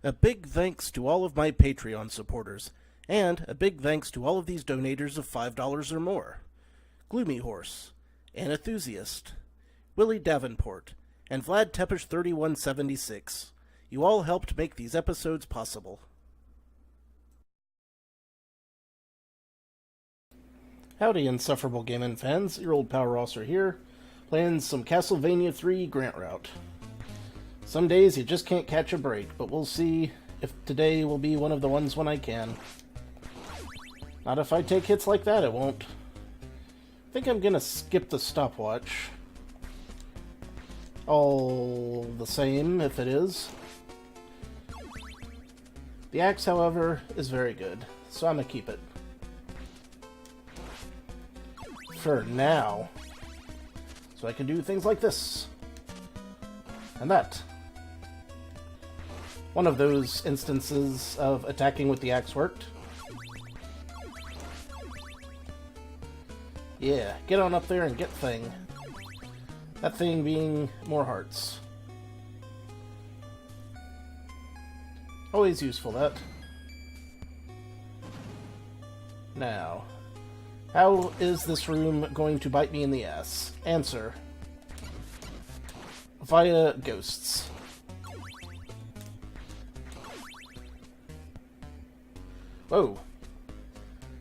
A big thanks to all of my Patreon supporters, and a big thanks to all of these donators of $5 or more. Gloomy Horse, An Enthusiast, Willie Davenport, and Vlad Tepish 3176. You all helped make these episodes possible. Howdy, insufferable gaming fans. Your old pal Rosser here, playing some Castlevania 3 Grant Route. Some days you just can't catch a break, but we'll see if today will be one of the ones when I can. Not if I take hits like that, it won't. I think I'm gonna skip the stopwatch. All the same, if it is. The axe, however, is very good, so I'm gonna keep it. For now. So I can do things like this. And that. One of those instances of attacking with the axe worked. Yeah, get on up there and get thing. That thing being more hearts. Always useful, that. Now, how is this room going to bite me in the ass? Answer. Via ghosts. Whoa.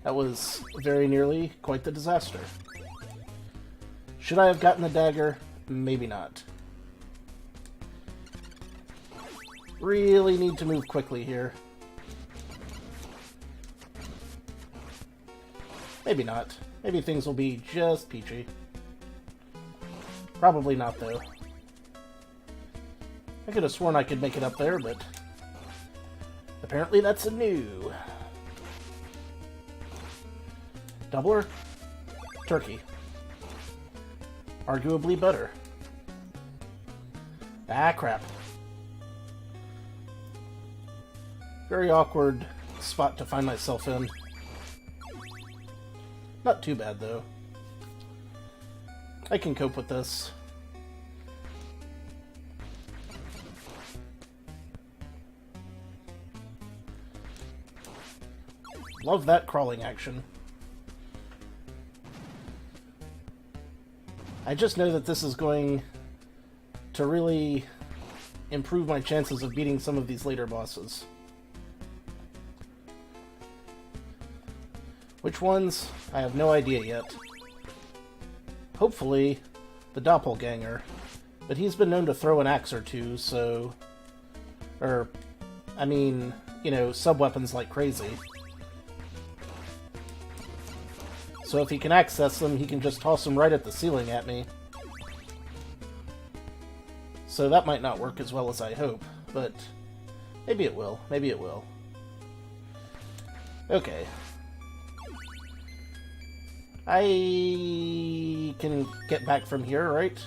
That was very nearly quite the disaster. Should I have gotten the dagger? Maybe not. Really need to move quickly here. Maybe not. Maybe things will be just peachy. Probably not, though. I could have sworn I could make it up there, but apparently that's a no. Doubler? Turkey. Arguably better. Ah, crap. Very awkward spot to find myself in. Not too bad, though. I can cope with this. Love that crawling action. I just know that this is going to really improve my chances of beating some of these later bosses. Which ones? I have no idea yet. Hopefully, the doppelganger. But he's been known to throw an axe or two, so... I mean, you know, sub-weapons like crazy. So if he can access them, he can just toss them right at the ceiling at me. So that might not work as well as I hope, but maybe it will. Maybe it will. Okay. I can get back from here, right?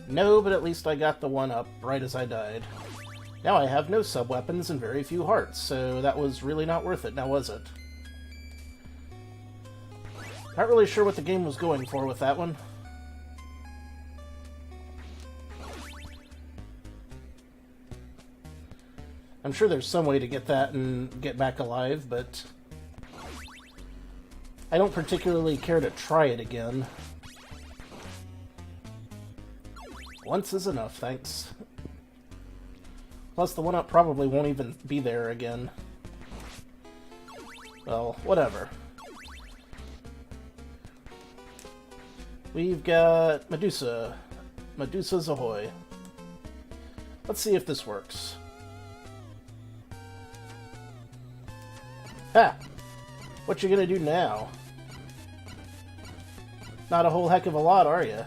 No, but at least I got the one up right as I died. Now I have no sub-weapons and very few hearts, so that was really not worth it, now was it? Not really sure what the game was going for with that one. I'm sure there's some way to get that and get back alive, but I don't particularly care to try it again. Once is enough, thanks. Plus, the one-up probably won't even be there again. Well, whatever. We've got Medusa. Medusa's ahoy. Let's see if this works. Ha! What you gonna do now? Not a whole heck of a lot, are you?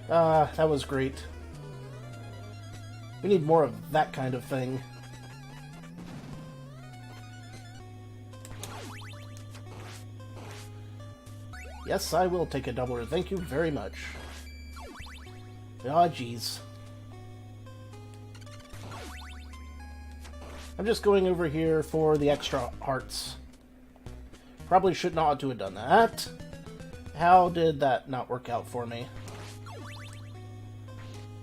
Ah, that was great. We need more of that kind of thing. Yes, I will take a doubler. Thank you very much. Ah, jeez. I'm just going over here for the extra hearts. Probably should not have done that. How did that not work out for me?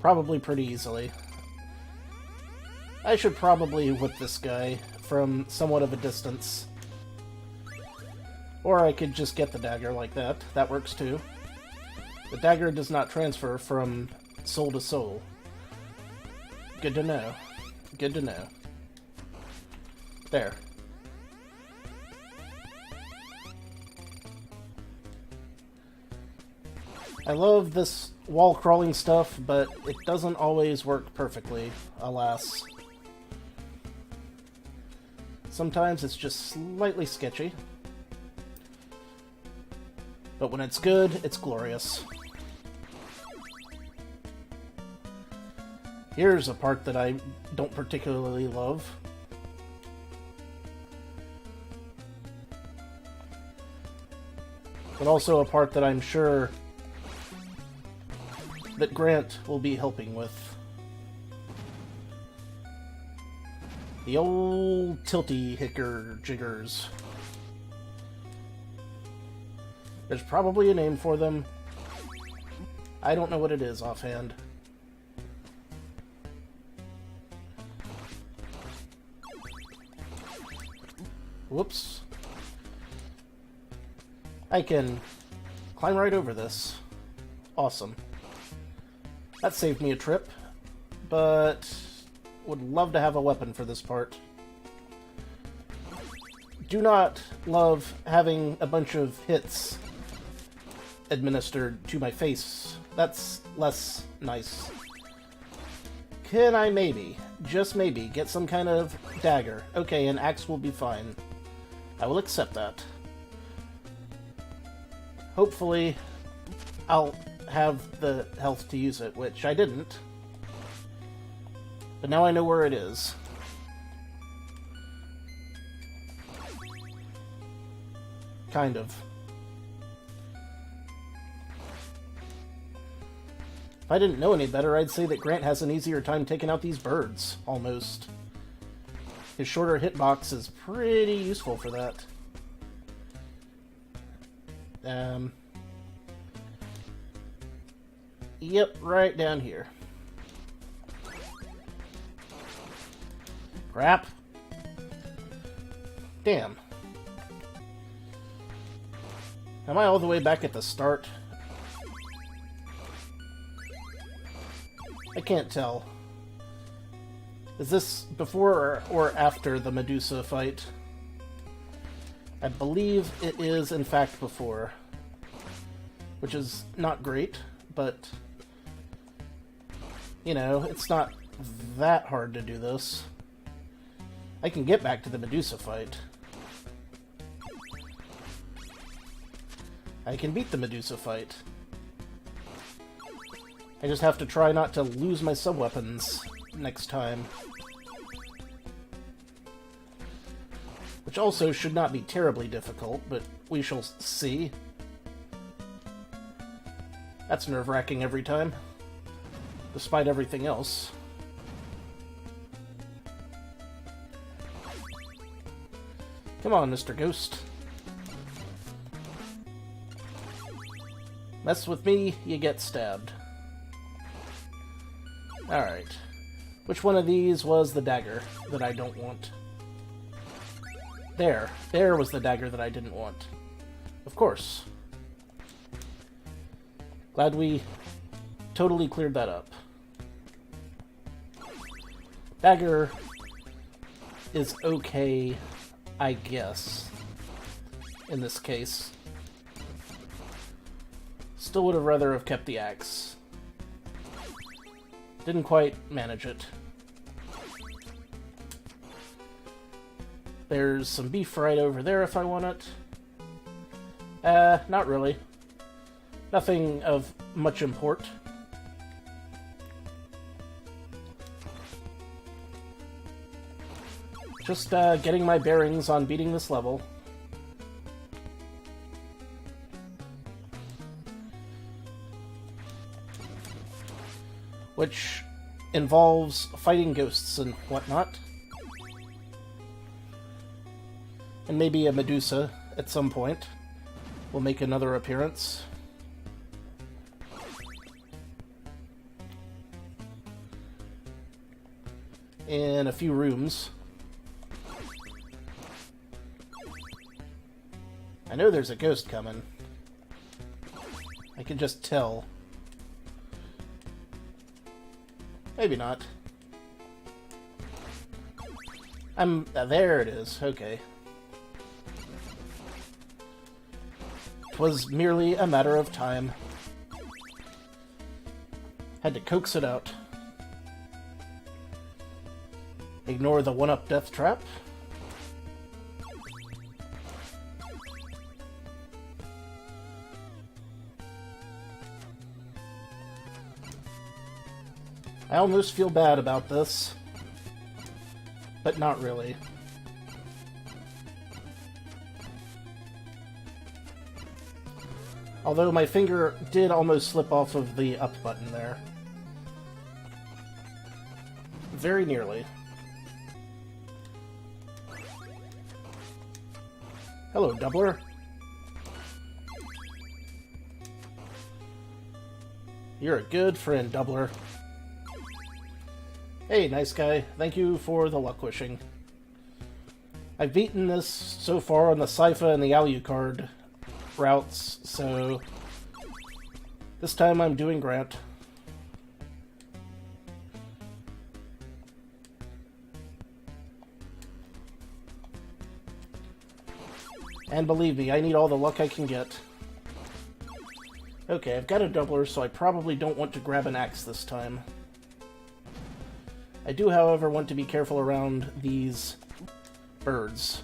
Probably pretty easily. I should probably whip this guy from somewhat of a distance. Or I could just get the dagger like that. That works too. The dagger does not transfer from soul to soul. Good to know. Good to know. There. I love this wall crawling stuff, but it doesn't always work perfectly, alas. Sometimes it's just slightly sketchy. But when it's good, it's glorious. Here's a part that I don't particularly love. But also a part that I'm sure that Grant will be helping with. The old tilty hicker jiggers. There's probably a name for them. I don't know what it is offhand. Whoops. I can climb right over this. Awesome. That saved me a trip, but would love to have a weapon for this part. Do not love having a bunch of hits administered to my face. That's less nice. Can I maybe, just maybe, get some kind of dagger? Okay, an axe will be fine. I will accept that. Hopefully, I'll have the health to use it, which I didn't. But now I know where it is. Kind of. If I didn't know any better, I'd say that Grant has an easier time taking out these birds, almost. His shorter hitbox is pretty useful for that. Yep, right down here. Crap. Damn. Am I all the way back at the start? I can't tell. Is this before or after the Medusa fight? I believe it is, in fact, before. Which is not great, but... you know, it's not that hard to do this. I can get back to the Medusa fight. I can beat the Medusa fight. I just have to try not to lose my sub-weapons next time. Which also should not be terribly difficult, but we shall see. That's nerve-wracking every time, despite everything else. Come on, Mr. Ghost. Mess with me, you get stabbed. Alright. Which one of these was the dagger that I don't want? There. There was the dagger that I didn't want. Of course. Glad we totally cleared that up. Dagger is okay, I guess, in this case. Still would have rather have kept the axe. Didn't quite manage it. There's some beef right over there if I want it. Not really. Nothing of much import. Just getting my bearings on beating this level. Which involves fighting ghosts and whatnot. And maybe a Medusa at some point will make another appearance. in a few rooms. I know there's a ghost coming. I can just tell. Maybe not. There it is. Okay. Twas merely a matter of time. Had to coax it out. Ignore the one-up death trap. I almost feel bad about this, but not really. Although my finger did almost slip off of the up button there. Very nearly. Hello, Doubler. You're a good friend, Doubler. Hey, nice guy. Thank you for the luck wishing. I've beaten this so far on the Sypha and the Alucard routes, so this time I'm doing Grant. And believe me, I need all the luck I can get. Okay, I've got a doubler, so I probably don't want to grab an axe this time. I do, however, want to be careful around these birds,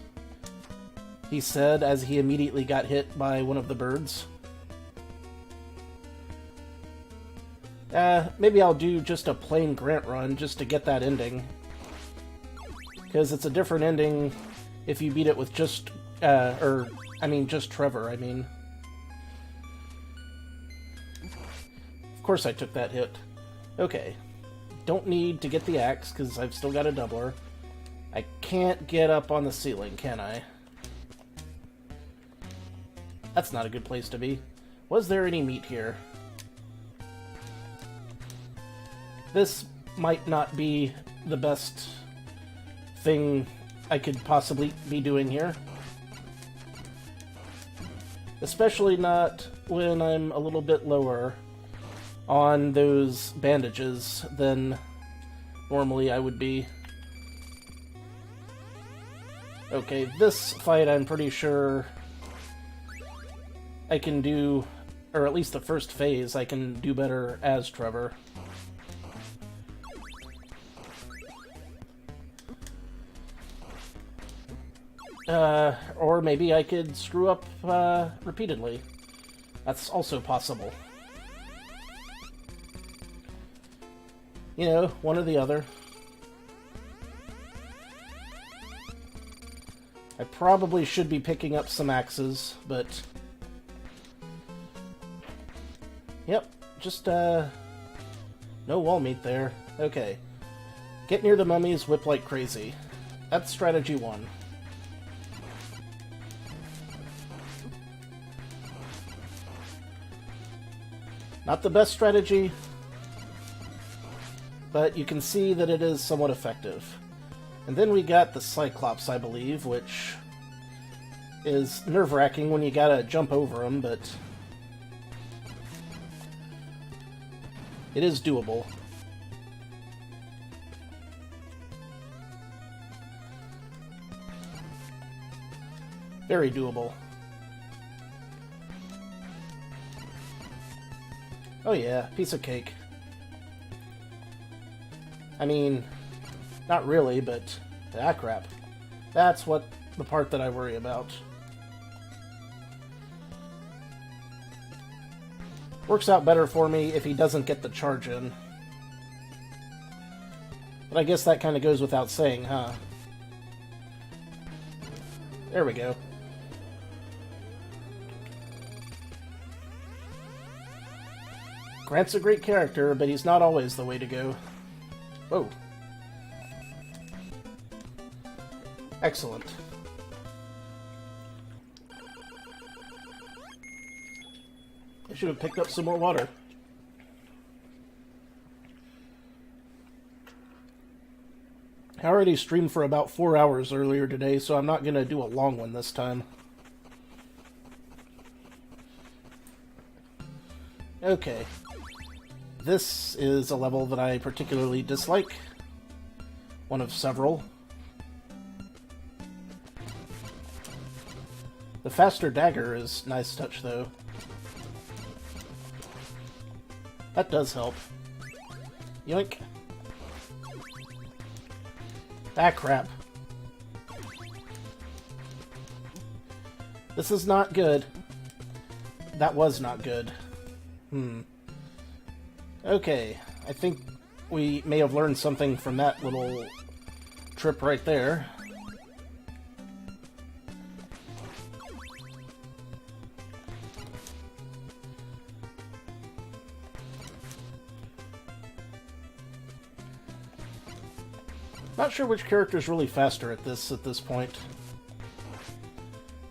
he said as he immediately got hit by one of the birds. Maybe I'll do just a plain Grant run just to get that ending. Because it's a different ending if you beat it with just, just Trevor, I mean. Of course I took that hit. Okay. Don't need to get the axe, because I've still got a doubler. I can't get up on the ceiling, can I? That's not a good place to be. Was there any meat here? This might not be the best thing I could possibly be doing here. Especially not when I'm a little bit lower on those bandages than normally I would be. Okay, this fight I'm pretty sure I can do, or at least the first phase, I can do better as Trevor. Or maybe I could screw up repeatedly. That's also possible. You know, one or the other. I probably should be picking up some axes, but... Yep, just, no wall meat there. Okay. Get near the mummies, whip like crazy. That's strategy 1. Not the best strategy, but you can see that it is somewhat effective. And then we got the Cyclops, I believe, which is nerve-wracking when you gotta jump over them, but it is doable. Very doable. Oh yeah, piece of cake. I mean, not really, but ah crap. That's what the part that I worry about. Works out better for me if he doesn't get the charge in. But I guess that kind of goes without saying, huh? There we go. Grant's a great character, but he's not always the way to go. Whoa. Excellent. I should have picked up some more water. I already streamed for about 4 hours earlier today, so I'm not going to do a long one this time. Okay. This is a level that I particularly dislike. One of several. The faster dagger is nice touch, though. That does help. Yoink. Ah, crap. This is not good. That was not good. Okay, I think we may have learned something from that little trip right there. Not sure which character is really faster at this point.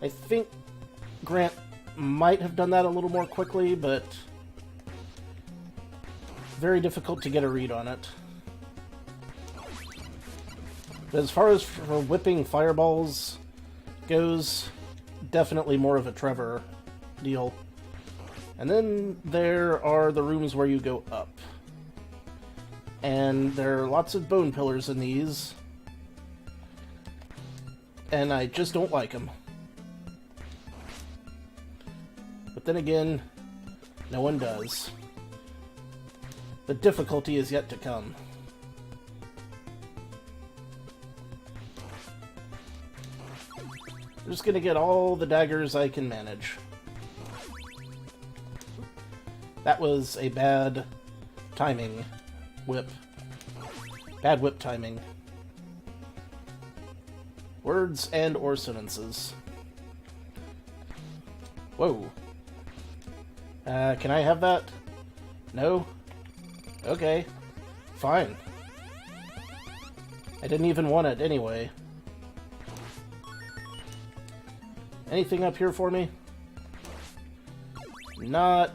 I think Grant might have done that a little more quickly, but very difficult to get a read on it. But as far as for whipping fireballs goes, definitely more of a Trevor deal. And then there are the rooms where you go up. And there are lots of bone pillars in these. And I just don't like them. But then again, no one does. The difficulty is yet to come. I'm just gonna get all the daggers I can manage. That was a bad timing whip. Bad whip timing. Words and or sentences. Whoa. Can I have that? No? Okay. Fine. I didn't even want it anyway. Anything up here for me? Not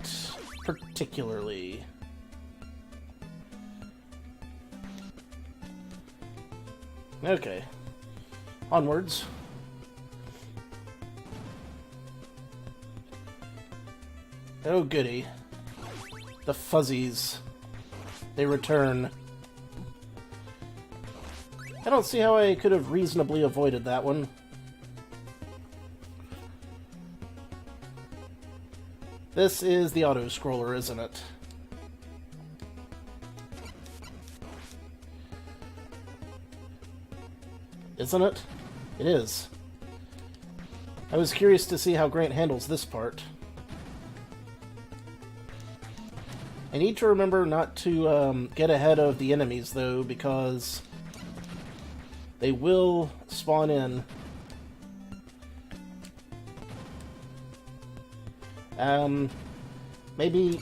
particularly. Okay. Onwards. Oh goody. The fuzzies. They return. I don't see how I could have reasonably avoided that one. This is the auto-scroller, isn't it? Isn't it? It is. I was curious to see how Grant handles this part. I need to remember not to get ahead of the enemies, though, because they will spawn in. Maybe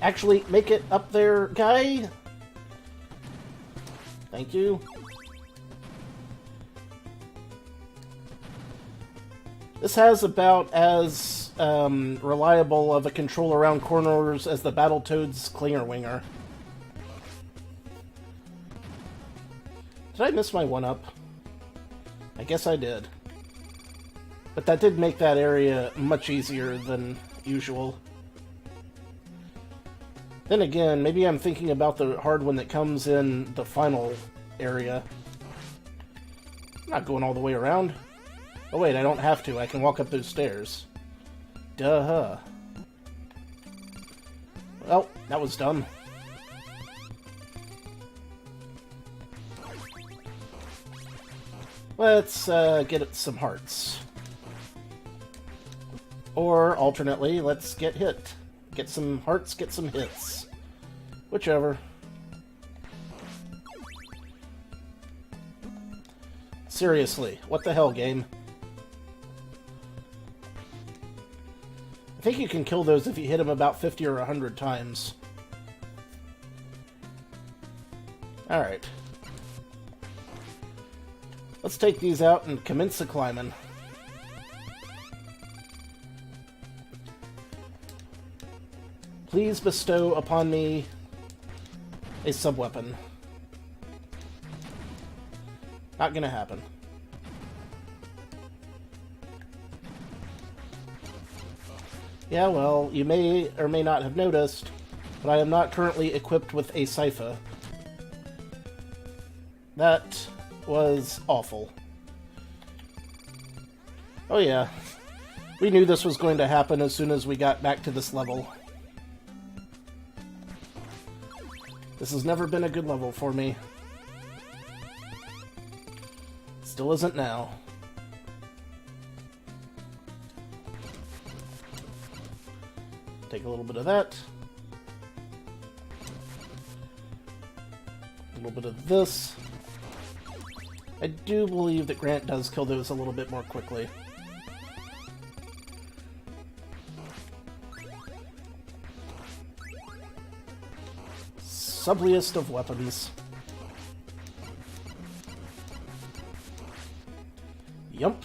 actually make it up there, guy? Thank you. This has about as reliable of a control around corners as the Battletoads Clinger Winger. Did I miss my 1-up? I guess I did. But that did make that area much easier than usual. Then again, maybe I'm thinking about the hard one that comes in the final area. I'm not going all the way around. Oh wait, I don't have to. I can walk up those stairs. Duh. Well, that was dumb. Let's get it some hearts. Or, alternately, let's get hit. Get some hearts, get some hits. Whichever. Seriously, what the hell, game? I think you can kill those if you hit them about 50 or 100 times. Alright. Let's take these out and commence the climbing. Please bestow upon me a sub-weapon. Not gonna happen. Yeah, well, you may or may not have noticed, but I am not currently equipped with a Sypha. That was awful. Oh yeah, we knew this was going to happen as soon as we got back to this level. This has never been a good level for me. Still isn't now. Take a little bit of that. A little bit of this. I do believe that Grant does kill those a little bit more quickly. Subliest of weapons. Yump.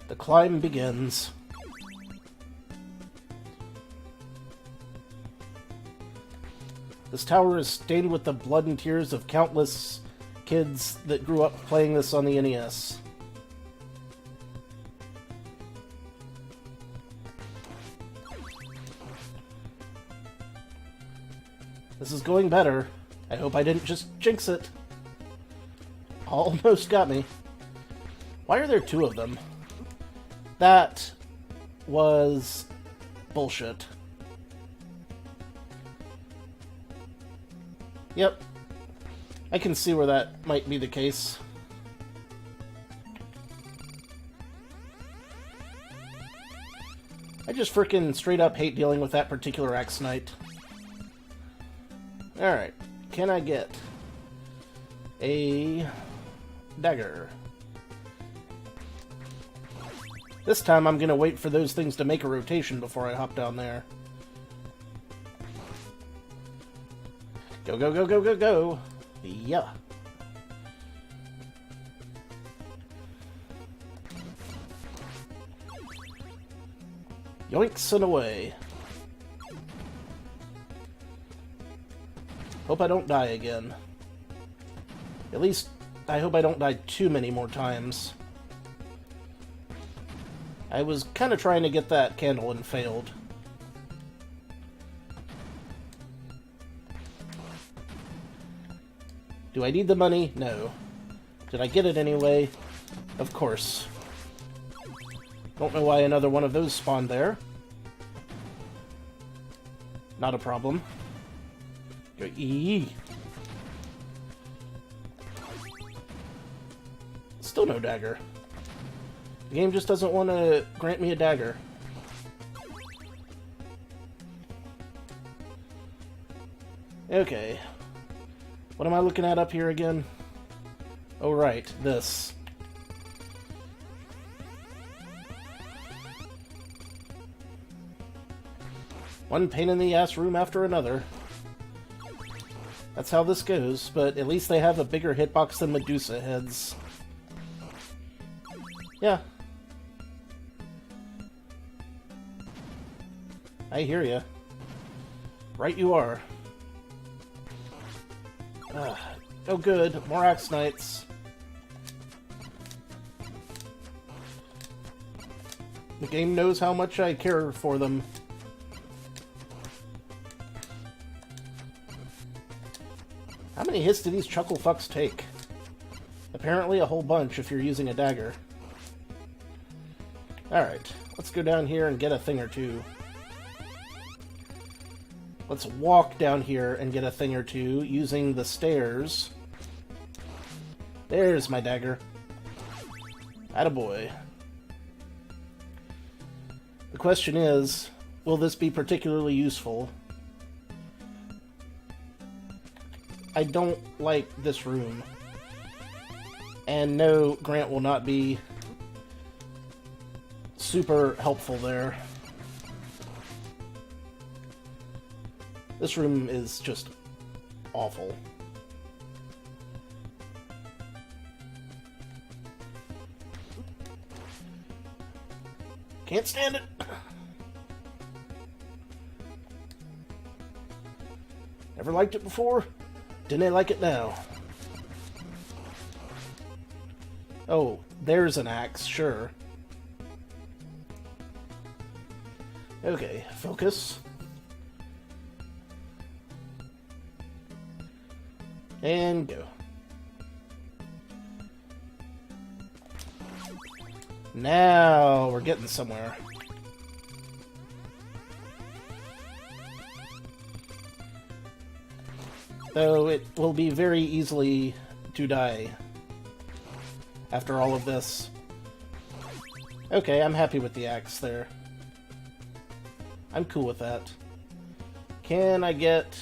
The climb begins. This tower is stained with the blood and tears of countless kids that grew up playing this on the NES. This is going better. I hope I didn't just jinx it. Almost got me. Why are there two of them? That was bullshit. Yep. I can see where that might be the case. I just frickin' straight up hate dealing with that particular Axe Knight. Alright. Can I get a dagger? This time I'm gonna wait for those things to make a rotation before I hop down there. Go, go, go, go, go, go! Yeah. Yoinks and away. Hope I don't die again. At least, I hope I don't die too many more times. I was kind of trying to get that candle and failed. Do I need the money? No. Did I get it anyway? Of course. Don't know why another one of those spawned there. Not a problem. Go eee. Still no dagger. The game just doesn't want to grant me a dagger. Okay. What am I looking at up here again? Oh right, this. One pain in the ass room after another. That's how this goes, but at least they have a bigger hitbox than Medusa heads. Yeah. I hear ya. Right you are. Oh good, more Axe Knights. The game knows how much I care for them. How many hits do these chuckle fucks take? Apparently a whole bunch if you're using a dagger. Alright, let's go down here and get a thing or two. Let's walk down here and get a thing or two using the stairs. There's my dagger. Attaboy. The question is, will this be particularly useful? I don't like this room. And no, Grant will not be super helpful there. This room is just awful. Can't stand it. Never liked it before? Didn't I like it now? Oh, there's an axe, sure. Okay, focus. And go. Now we're getting somewhere. Though it will be very easily to die after all of this. Okay, I'm happy with the axe there. I'm cool with that. Can I get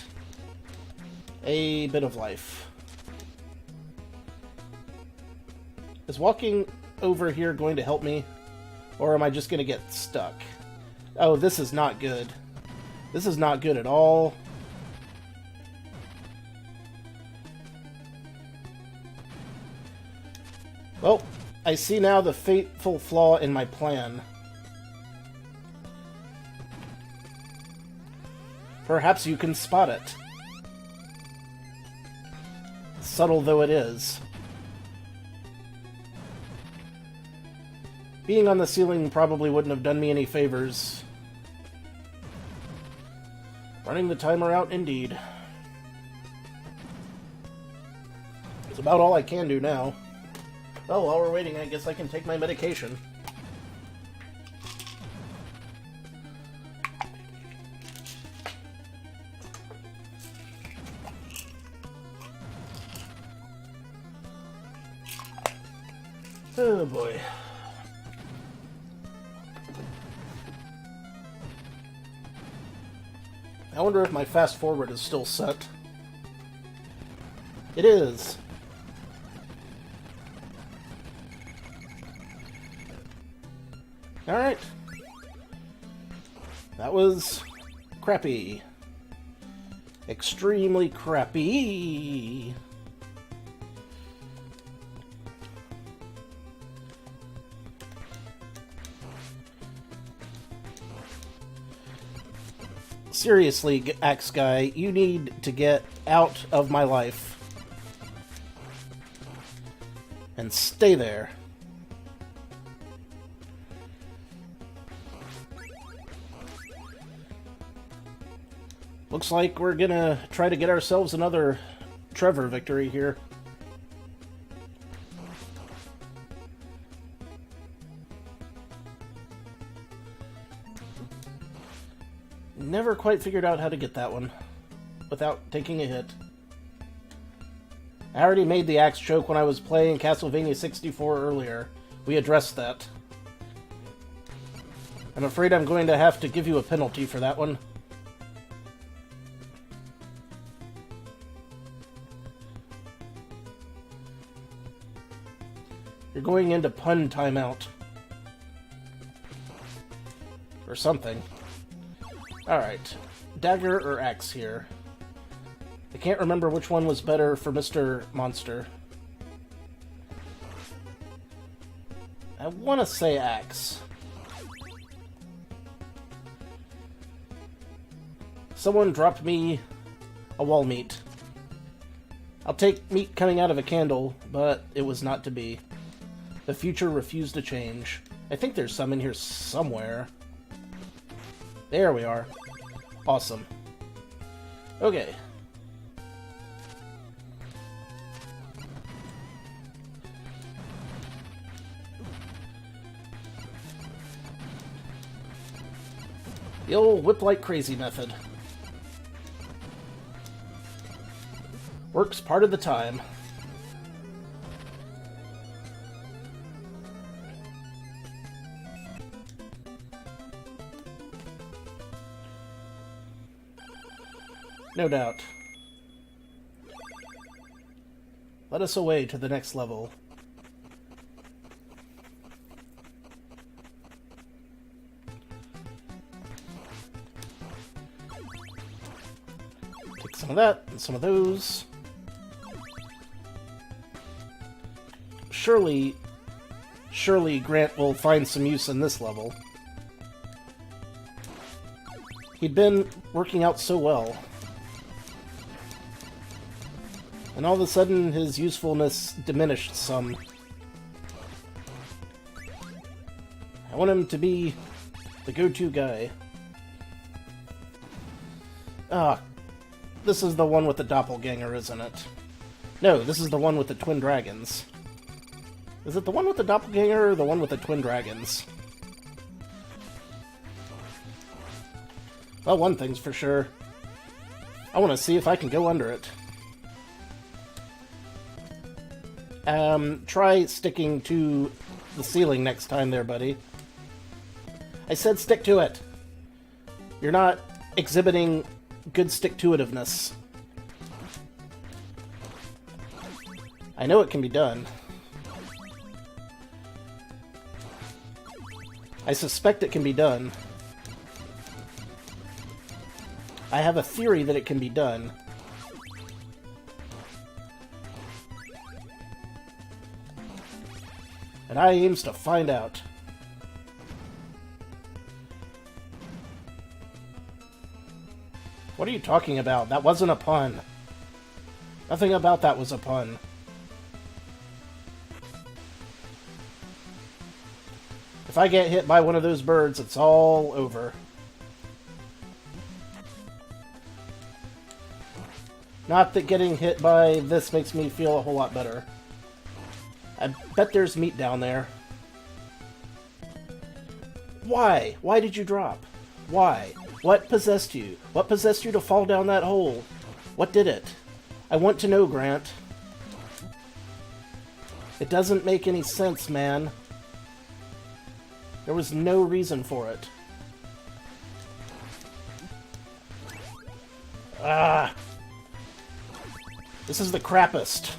a bit of life? Is walking over here going to help me? Or am I just going to get stuck? Oh, this is not good. This is not good at all. Well, I see now the fateful flaw in my plan. Perhaps you can spot it. Subtle though it is. Being on the ceiling probably wouldn't have done me any favors. Running the timer out indeed. It's about all I can do now. Well, while we're waiting, I guess I can take my medication. Oh boy. I wonder if my fast forward is still set. It is. Alright. That was crappy. Extremely crappy. Seriously, Axe Guy, you need to get out of my life. And stay there. Looks like we're gonna try to get ourselves another Trevor victory here. Never quite figured out how to get that one without taking a hit. I already made the axe choke when I was playing Castlevania 64 earlier. We addressed that. I'm afraid I'm going to have to give you a penalty for that one. You're going into pun timeout. Or something. Alright. Dagger or axe here? I can't remember which one was better for Mr. Monster. I want to say axe. Someone dropped me a wall meat. I'll take meat coming out of a candle, but it was not to be. The future refused to change. I think there's some in here somewhere. There we are. Awesome. Okay. The old whip like crazy method. Works part of the time. No doubt. Let us away to the next level. Take some of that and some of those. Surely Grant will find some use in this level. He'd been working out so well. And all of a sudden, his usefulness diminished some. I want him to be the go-to guy. Ah, this is the one with the doppelganger, isn't it? No, this is the one with the twin dragons. Is it the one with the doppelganger or the one with the twin dragons? Well, one thing's for sure. I want to see if I can go under it. Try sticking to the ceiling next time there, buddy. I said stick to it! You're not exhibiting good stick-to-itiveness. I know it can be done. I suspect it can be done. I have a theory that it can be done. And I aims to find out. What are you talking about? That wasn't a pun. Nothing about that was a pun. If I get hit by one of those birds, it's all over. Not that getting hit by this makes me feel a whole lot better. I bet there's meat down there. Why? Why did you drop? Why? What possessed you? What possessed you to fall down that hole? What did it? I want to know, Grant. It doesn't make any sense, man. There was no reason for it. Ah! This is the crappiest.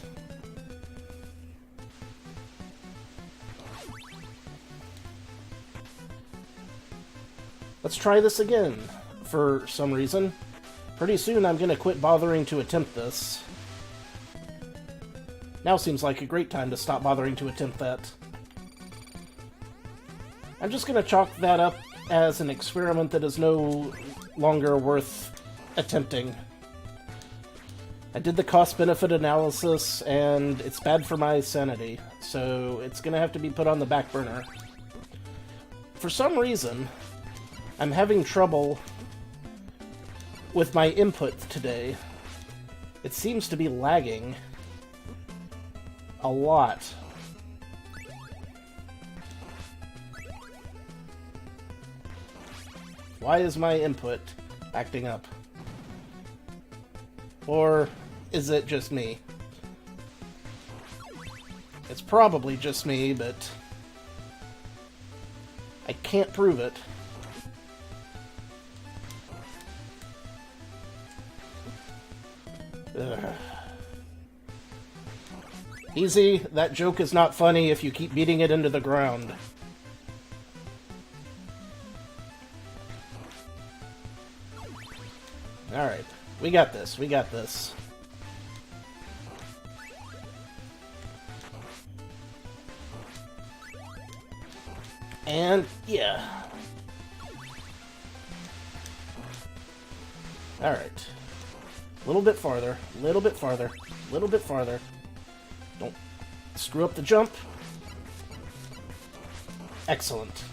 Let's try this again, for some reason. Pretty soon I'm gonna quit bothering to attempt this. Now seems like a great time to stop bothering to attempt that. I'm just gonna chalk that up as an experiment that is no longer worth attempting. I did the cost-benefit analysis, and it's bad for my sanity, so it's gonna have to be put on the back burner. For some reason, I'm having trouble with my input today. It seems to be lagging a lot. Why is my input acting up? Or is it just me? It's probably just me, but I can't prove it. Ugh. Easy, that joke is not funny if you keep beating it into the ground. Alright, we got this, we got this. And, yeah. Alright. A little bit farther, a little bit farther, a little bit farther. Don't screw up the jump. Excellent.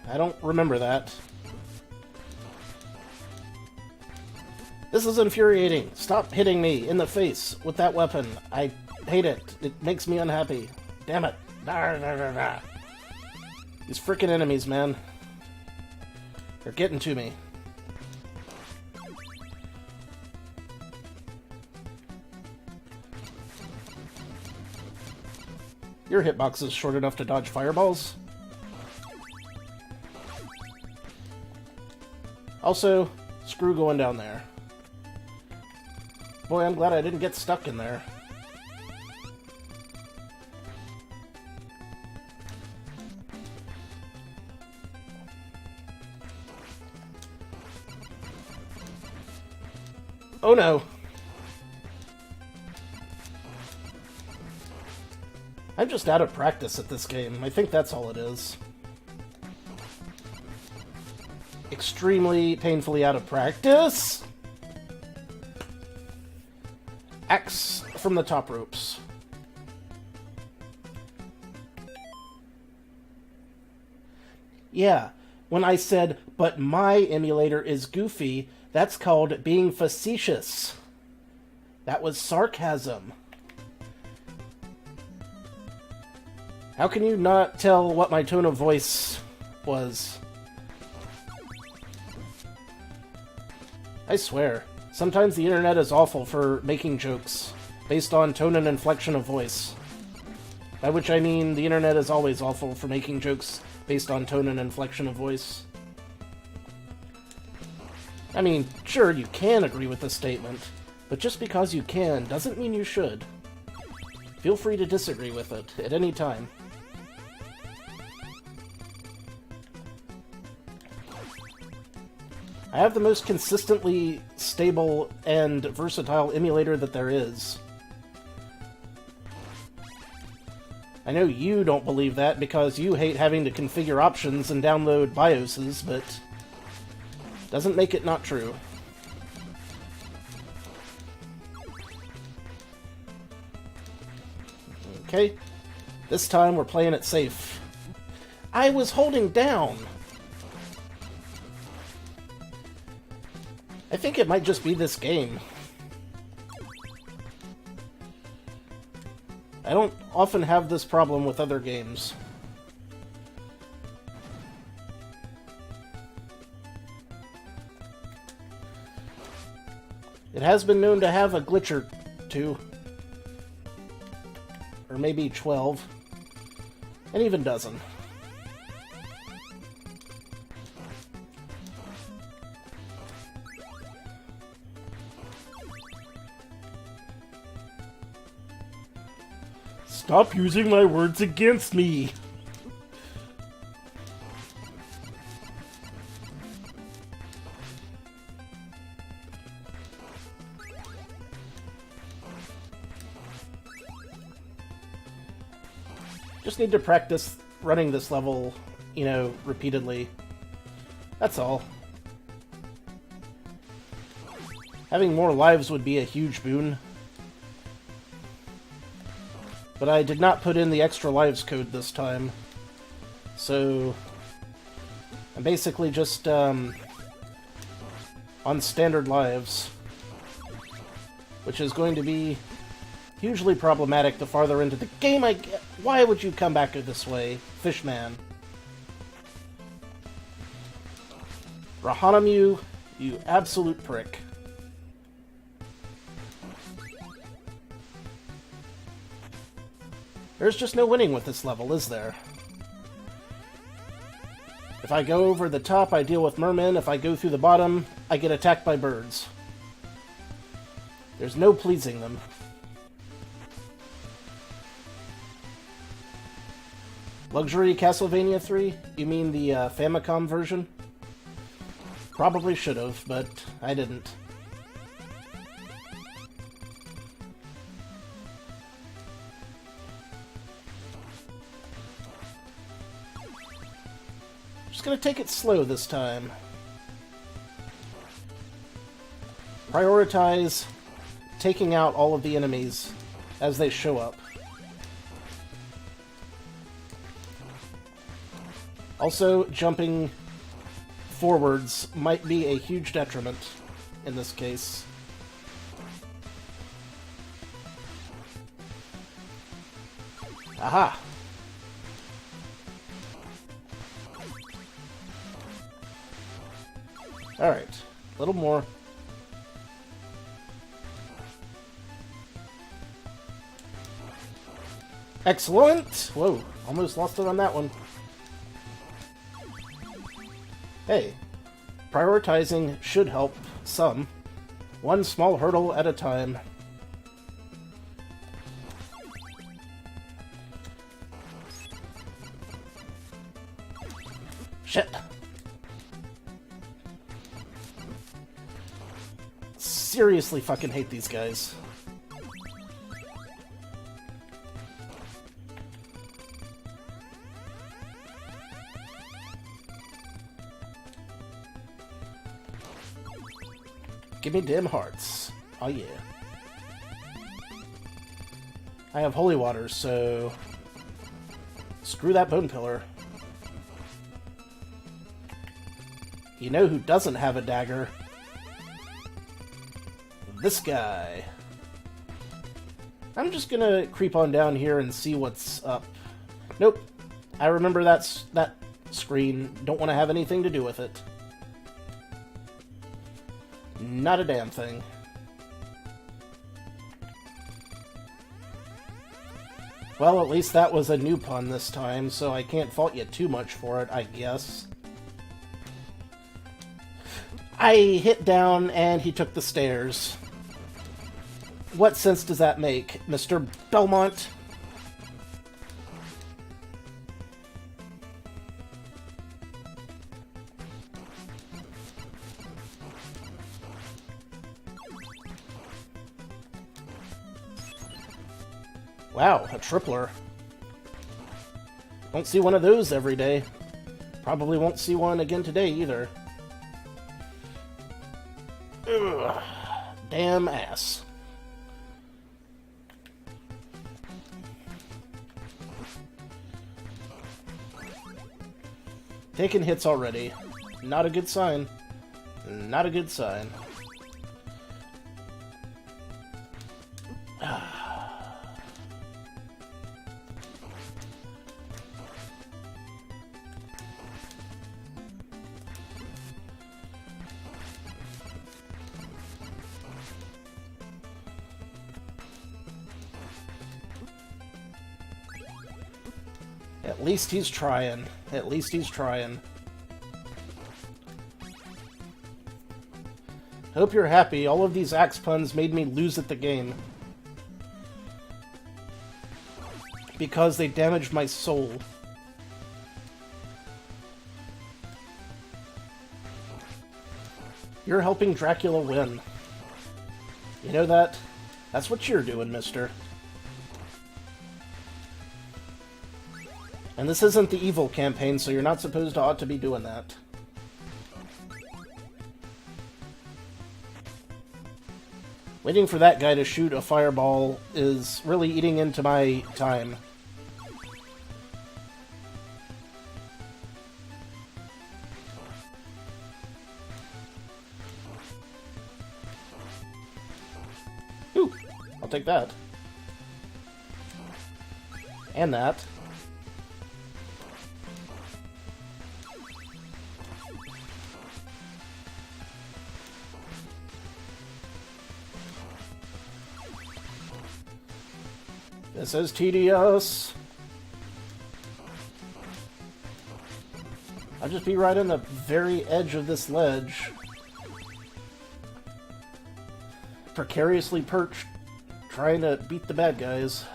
I don't remember that. This is infuriating. Stop hitting me in the face with that weapon. I hate it. It makes me unhappy. Damn it. These frickin' enemies, man. They're getting to me. Your hitbox is short enough to dodge fireballs. Also, screw going down there. Boy, I'm glad I didn't get stuck in there. Oh no! I'm just out of practice at this game. I think that's all it is. Extremely painfully out of practice. Axe from the top ropes. Yeah, when I said, but my emulator is goofy, that's called being facetious. That was sarcasm. How can you not tell what my tone of voice was? I swear, sometimes the internet is awful for making jokes based on tone and inflection of voice. By which I mean the internet is always awful for making jokes based on tone and inflection of voice. I mean, sure, you can agree with this statement, but just because you can doesn't mean you should. Feel free to disagree with it at any time. I have the most consistently stable and versatile emulator that there is. I know you don't believe that because you hate having to configure options and download BIOSes, but doesn't make it not true. Okay, this time we're playing it safe. I was holding down! I think it might just be this game. I don't often have this problem with other games. It has been known to have a glitch or two. Or maybe 12. An even dozen. Stop using my words against me! Just need to practice running this level, you know, repeatedly. That's all. Having more lives would be a huge boon. But I did not put in the extra lives code this time. So I'm basically just on standard lives. Which is going to be hugely problematic the farther into the game I get. Why would you come back this way, Fishman? Rahanamu, you absolute prick. There's just no winning with this level, is there? If I go over the top, I deal with mermen. If I go through the bottom, I get attacked by birds. There's no pleasing them. Luxury Castlevania 3? You mean the Famicom version? Probably should have, but I didn't. Just gonna take it slow this time. Prioritize taking out all of the enemies as they show up. Also, jumping forwards might be a huge detriment in this case. Aha! Alright, a little more. Excellent! Whoa, almost lost it on that one. Hey, prioritizing should help some. One small hurdle at a time. Shit. Seriously fucking hate these guys. Gimme dim hearts. Oh yeah. I have holy water, so... Screw that bone pillar. You know who doesn't have a dagger? This guy. I'm just gonna creep on down here and see what's up. Nope. I remember that screen. Don't want to have anything to do with it. Not a damn thing. Well, at least that was a new pun this time, so I can't fault you too much for it, I guess. I hit down and he took the stairs. What sense does that make, Mr. Belmont? Wow, a tripler. Don't see one of those every day. Probably won't see one again today either. Ugh, damn ass. Taking hits already. Not a good sign. Not a good sign. At least he's trying. At least he's trying. Hope you're happy. All of these axe puns made me lose at the game. Because they damaged my soul. You're helping Dracula win. You know that? That's what you're doing, mister. And this isn't the evil campaign, so you're not supposed to ought to be doing that. Waiting for that guy to shoot a fireball is really eating into my time. Ooh, I'll take that. And that. This is tedious. I'll just be right on the very edge of this ledge. Precariously perched, trying to beat the bad guys.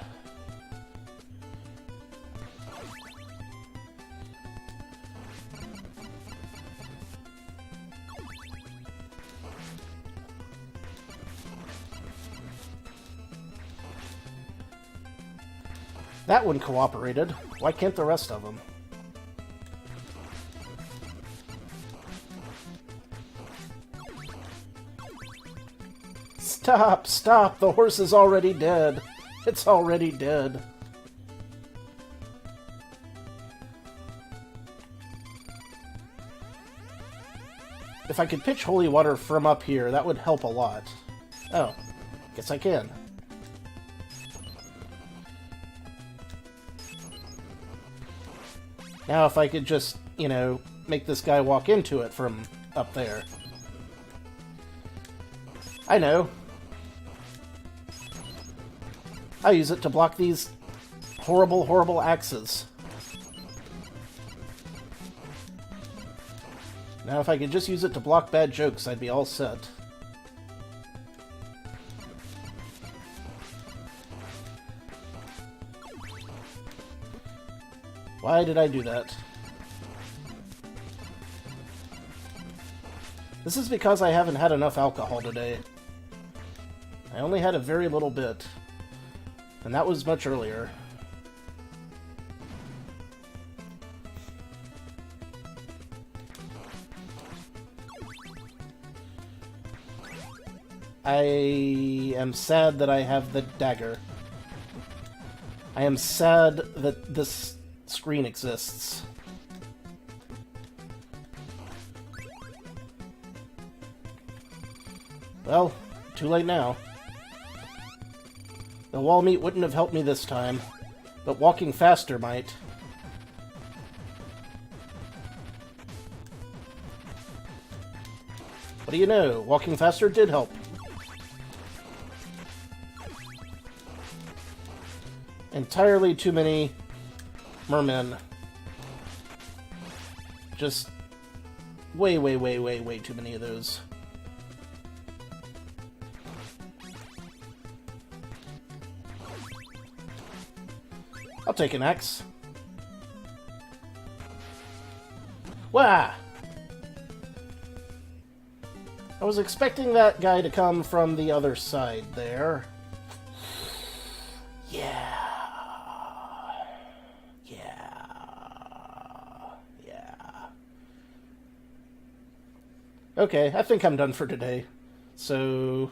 That one cooperated. Why can't the rest of them? Stop! Stop! The horse is already dead. It's already dead. If I could pitch holy water from up here, that would help a lot. Oh, guess I can. Now if I could just, you know, make this guy walk into it from up there. I know. I'll use it to block these horrible, horrible axes. Now if I could just use it to block bad jokes, I'd be all set. Why did I do that? This is because I haven't had enough alcohol today. I only had a very little bit. And that was much earlier. I am sad that I have the dagger. I am sad that this screen exists. Well, too late now. The wall meat wouldn't have helped me this time, but walking faster might. What do you know? Walking faster did help. Entirely too many mermen. Just way too many of those. I'll take an axe. Wah! I was expecting that guy to come from the other side there. Yeah. Okay, I think I'm done for today. So,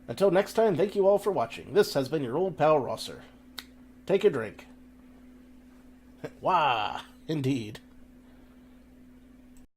until next time, thank you all for watching. This has been your old pal Rosser. Take a drink. Wah! Indeed.